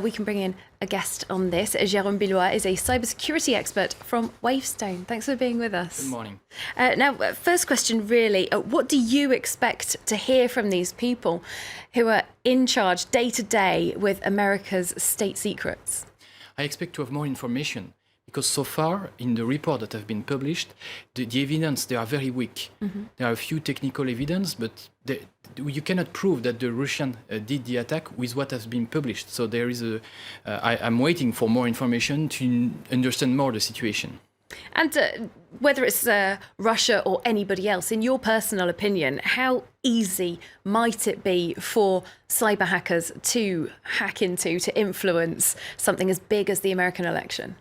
We can bring in a guest on this. Gérôme Billois is a cybersecurity expert from Wavestone. Thanks for being with us. Good morning. Now, first question really, what do you expect to hear from these people who are in charge day to day with America's state secrets? I expect to have more information because so far in the report that have been published, the evidence, they are very weak. Mm-hmm. There are a few technical evidence, but you cannot prove that the Russian did the attack with what has been published. So there is I'm waiting for more information to understand more the situation. And whether it's Russia or anybody else, in your personal opinion, how easy might it be for cyber hackers to hack into, to influence something as big as the American election?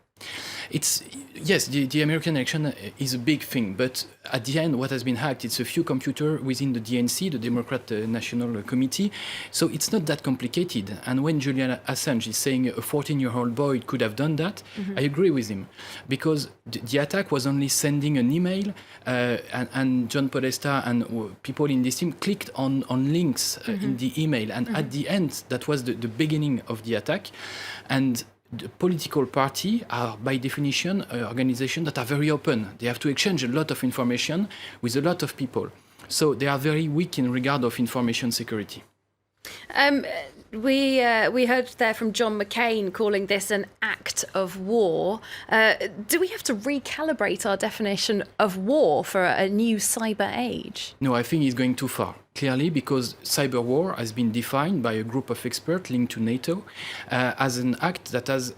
Yes, the American election is a big thing, but at the end, what has been hacked, it's a few computers within the DNC, the Democrat National Committee, so it's not that complicated. And when Julian Assange is saying a 14-year-old boy could have done that, mm-hmm. I agree with him, because the attack was only sending an email, and John Podesta and people in this team clicked on links mm-hmm. in the email, and mm-hmm. at the end, that was the beginning of the attack. And the political party are, by definition, organizations that are very open. They have to exchange a lot of information with a lot of people. So they are very weak in regard of information security. We heard there from John McCain calling this an act of war. Do we have to recalibrate our definition of war for a new cyber age? No, I think it's going too far. Clearly, because cyber war has been defined by a group of experts linked to NATO as an act that has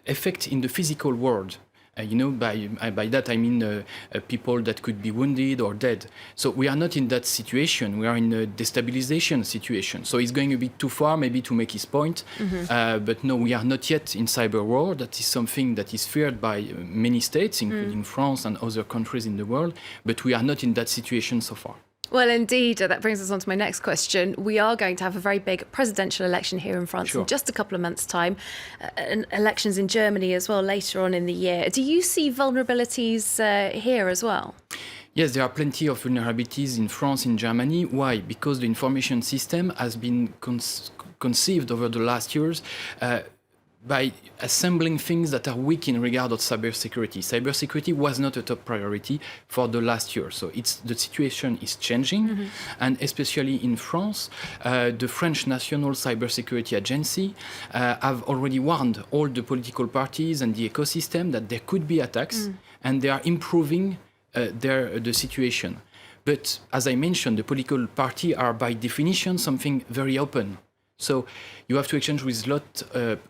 effect in the physical world. By that I mean people that could be wounded or dead. So we are not in that situation. We are in a destabilization situation. So it's going a bit too far, maybe to make his point. Mm-hmm. But no, we are not yet in cyber war. That is something that is feared by many states, including France and other countries in the world. But we are not in that situation so far. Well, indeed, that brings us on to my next question. We are going to have a very big presidential election here in France in just a couple of months' time, and elections in Germany as well later on in the year. Do you see vulnerabilities here as well? Yes, there are plenty of vulnerabilities in France, in Germany. Why? Because the information system has been conceived over the last years by assembling things that are weak in regard of cybersecurity. Cybersecurity was not a top priority for the last year. So the situation is changing. Mm-hmm. And especially in France, the French National Cybersecurity Agency have already warned all the political parties and the ecosystem that there could be attacks, and they are improving the situation. But as I mentioned, the political party are by definition something very open. So you have to exchange with a lot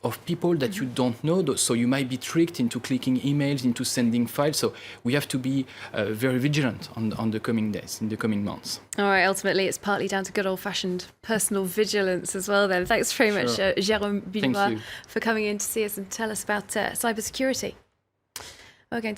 of people that you don't know. So you might be tricked into clicking emails, into sending files. So we have to be very vigilant on the coming days, in the coming months. All right, ultimately, it's partly down to good old-fashioned personal vigilance as well then. Thanks very much, Gérôme Billois, for coming in to see us and tell us about cybersecurity. We're going to